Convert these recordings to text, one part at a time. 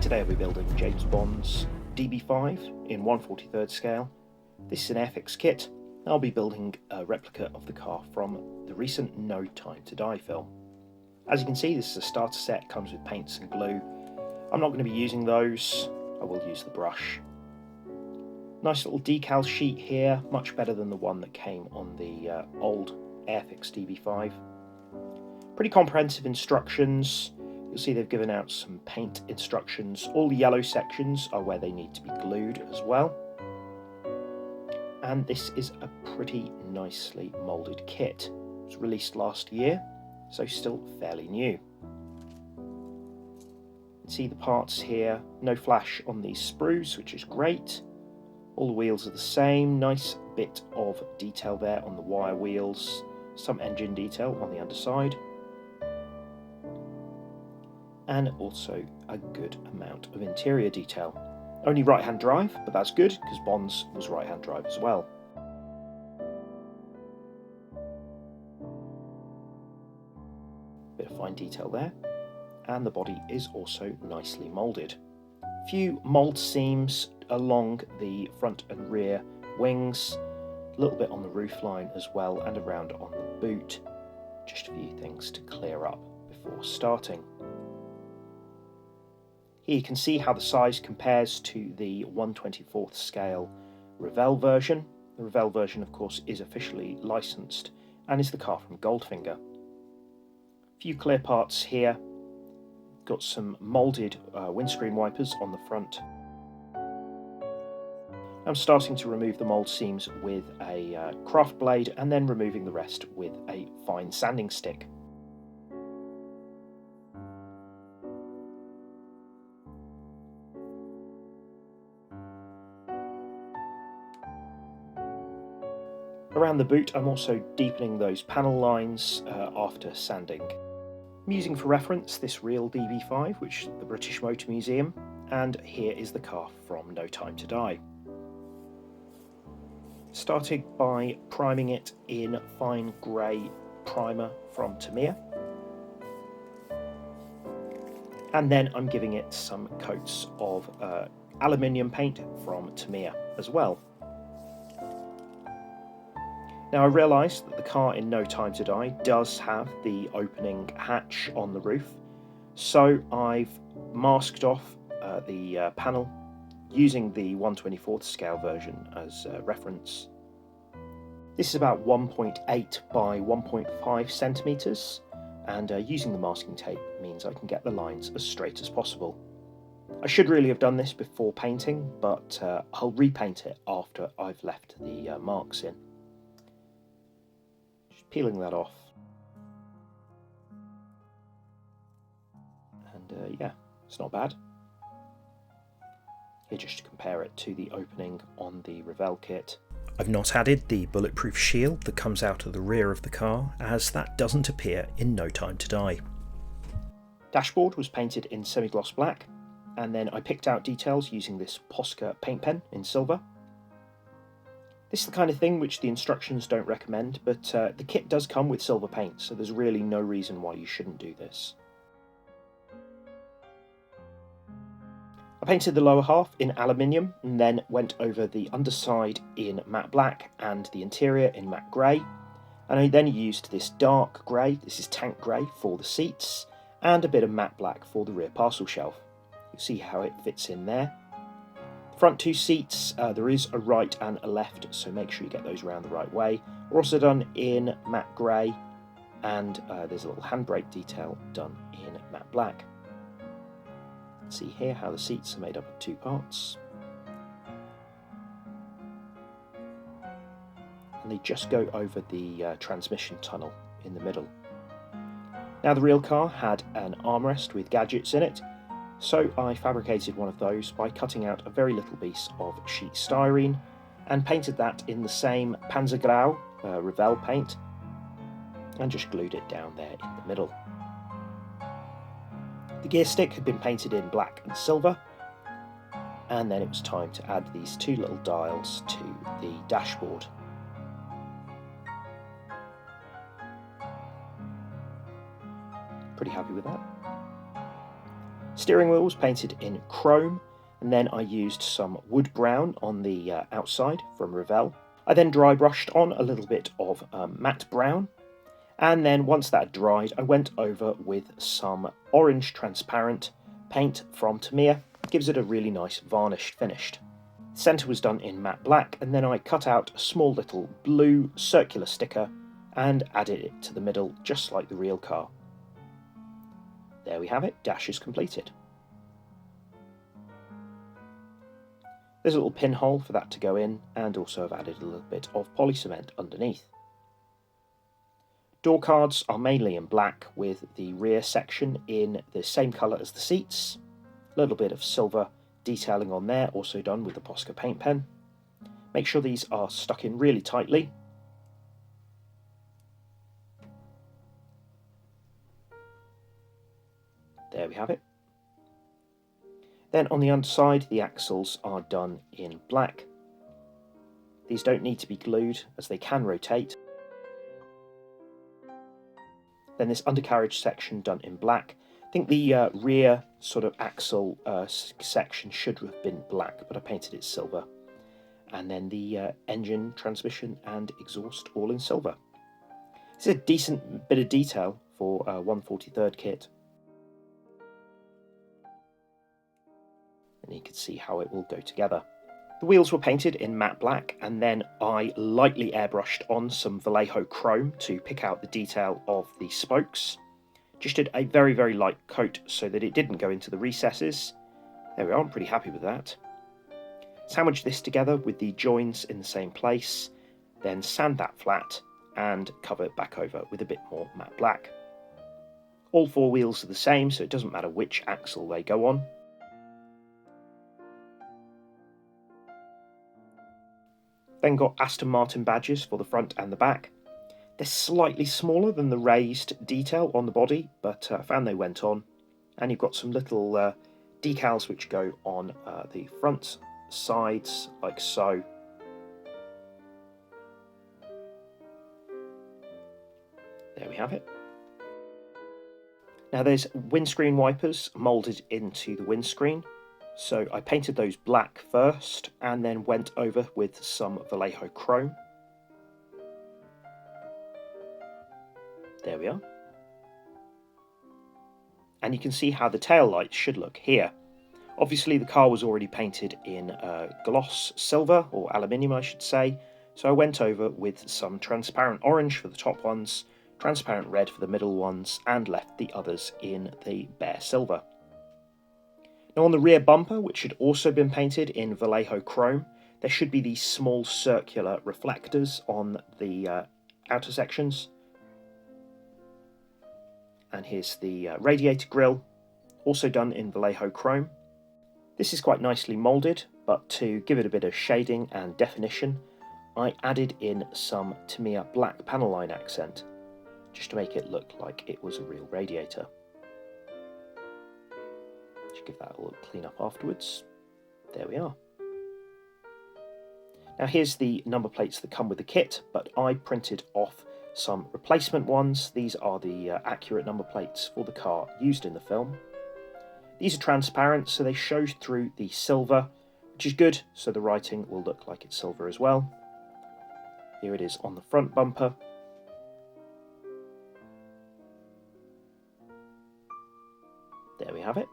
Today I'll be building James Bond's DB5 in 1/43 scale. This is an Airfix kit. I'll be building a replica of the car from the recent No Time to Die film. As you can see, this is a starter set, comes with paints and glue. I'm not going to be using those, I will use the brush. Nice little decal sheet here, much better than the one that came on the old Airfix DB5. Pretty comprehensive instructions. You'll see they've given out some paint instructions. All the yellow sections are where they need to be glued as well. And this is a pretty nicely moulded kit. It was released last year, so still fairly new. You can see the parts here, no flash on these sprues, which is great. All the wheels are the same, nice bit of detail there on the wire wheels, some engine detail on the underside. And also a good amount of interior detail. Only right-hand drive, but that's good because Bond's was right-hand drive as well. Bit of fine detail there, and the body is also nicely moulded. Few mould seams along the front and rear wings, a little bit on the roofline as well, and around on the boot. Just a few things to clear up before starting. Here you can see how the size compares to the 1/24 scale Revell version. The Revell version, of course, is officially licensed and is the car from Goldfinger. A few clear parts here. Got some moulded windscreen wipers on the front. I'm starting to remove the mould seams with a craft blade and then removing the rest with a fine sanding stick. Around the boot, I'm also deepening those panel lines after sanding. I'm using for reference this real DB5, which is the British Motor Museum, and here is the car from No Time to Die. Started by priming it in fine grey primer from Tamiya, and then I'm giving it some coats of aluminium paint from Tamiya as well. Now I realised that the car in No Time to Die does have the opening hatch on the roof, so I've masked off the panel using the 1/24 scale version as reference. This is about 1.8 by 1.5 centimetres, and using the masking tape means I can get the lines as straight as possible. I should really have done this before painting, but I'll repaint it after I've left the marks in. Peeling that off, and yeah, it's not bad. Here just to compare it to the opening on the Revell kit. I've not added the bulletproof shield that comes out of the rear of the car, as that doesn't appear in No Time to Die. Dashboard was painted in semi-gloss black, and then I picked out details using this Posca paint pen in silver. This is the kind of thing which the instructions don't recommend, but the kit does come with silver paint, so there's really no reason why you shouldn't do this. I painted the lower half in aluminium and then went over the underside in matte black and the interior in matte grey. And I then used this dark grey, this is tank grey, for the seats, and a bit of matte black for the rear parcel shelf. You'll see how it fits in there. Front two seats, there is a right and a left, so make sure you get those around the right way. We're also done in matte grey, and there's a little handbrake detail done in matte black. See here how the seats are made up of two parts. And they just go over the transmission tunnel in the middle. Now the real car had an armrest with gadgets in it, so I fabricated one of those by cutting out a very little piece of sheet styrene and painted that in the same Panzergrau Revell paint and just glued it down there in the middle. The gear stick had been painted in black and silver, and then it was time to add these two little dials to the dashboard. Pretty happy with that. Steering wheel was painted in chrome, and then I used some wood brown on the outside from Revell. I then dry brushed on a little bit of matte brown, and then once that had dried, I went over with some orange transparent paint from Tamiya. Gives it a really nice varnished finish. The centre was done in matte black, and then I cut out a small little blue circular sticker and added it to the middle, just like the real car. There we have it, dash is completed. There's a little pinhole for that to go in, and also I've added a little bit of poly cement underneath. Door cards are mainly in black, with the rear section in the same colour as the seats. A little bit of silver detailing on there, also done with the Posca paint pen. Make sure these are stuck in really tightly. There we have it. Then on the underside, the axles are done in black. These don't need to be glued, as they can rotate. Then this undercarriage section done in black. I think the rear sort of axle section should have been black, but I painted it silver. And then the engine, transmission and exhaust all in silver. It's a decent bit of detail for a 1/43 kit. And you can see how it will go together. The wheels were painted in matte black, and then I lightly airbrushed on some Vallejo chrome to pick out the detail of the spokes. Just did a very, very light coat so that it didn't go into the recesses. There we are, I'm pretty happy with that. Sandwich this together with the joins in the same place, then sand that flat and cover it back over with a bit more matte black. All four wheels are the same, so it doesn't matter which axle they go on. Then got Aston Martin badges for the front and the back. They're slightly smaller than the raised detail on the body, but I found they went on. And you've got some little decals which go on the front sides, like so. There we have it. Now there's windscreen wipers moulded into the windscreen. So I painted those black first and then went over with some Vallejo chrome. There we are. And you can see how the tail lights should look here. Obviously the car was already painted in gloss silver, or aluminium I should say, so I went over with some transparent orange for the top ones, transparent red for the middle ones, and left the others in the bare silver. Now on the rear bumper, which had also been painted in Vallejo chrome, there should be these small circular reflectors on the outer sections. And here's the radiator grille, also done in Vallejo chrome. This is quite nicely moulded, but to give it a bit of shading and definition, I added in some Tamiya black panel line accent, just to make it look like it was a real radiator. Just give that a little clean up afterwards. There we are. Now here's the number plates that come with the kit, but I printed off some replacement ones. These are the accurate number plates for the car used in the film. These are transparent, so they show through the silver, which is good, so the writing will look like it's silver as well. Here it is on the front bumper. There we have it.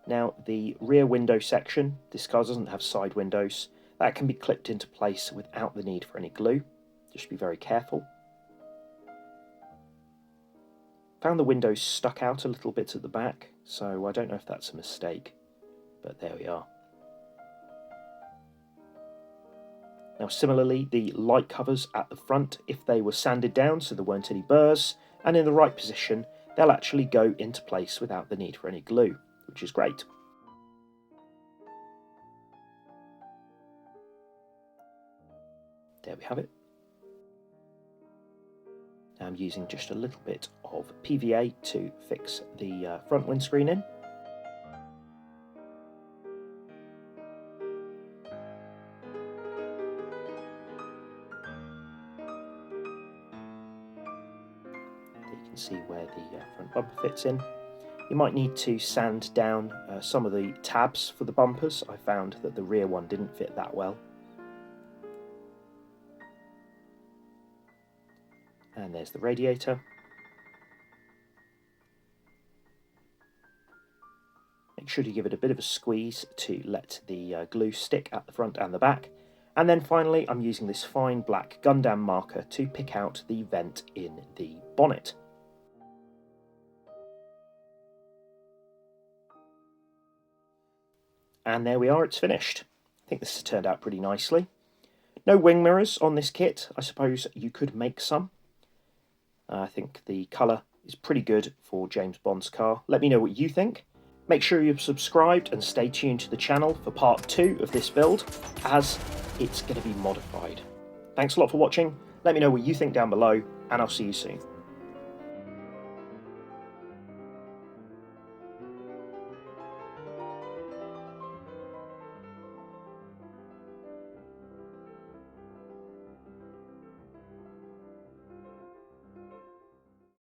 Now the rear window section, this car doesn't have side windows, that can be clipped into place without the need for any glue. Just be very careful. Found the windows stuck out a little bit at the back, so I don't know if that's a mistake, but there we are. Now similarly, the light covers at the front, if they were sanded down so there weren't any burrs, and in the right position, they'll actually go into place without the need for any glue, which is great. There we have it. Now I'm using just a little bit of PVA to fix the front windscreen in. You can see where the front bumper fits in. You might need to sand down some of the tabs for the bumpers. I found that the rear one didn't fit that well. And there's the radiator. Make sure to give it a bit of a squeeze to let the glue stick at the front and the back. And then finally, I'm using this fine black Gundam marker to pick out the vent in the bonnet. And there we are, it's finished. I think this has turned out pretty nicely. No wing mirrors on this kit. I suppose you could make some. I think the colour is pretty good for James Bond's car. Let me know what you think. Make sure you've subscribed and stay tuned to the channel for part 2 of this build, as it's going to be modified. Thanks a lot for watching. Let me know what you think down below, and I'll see you soon.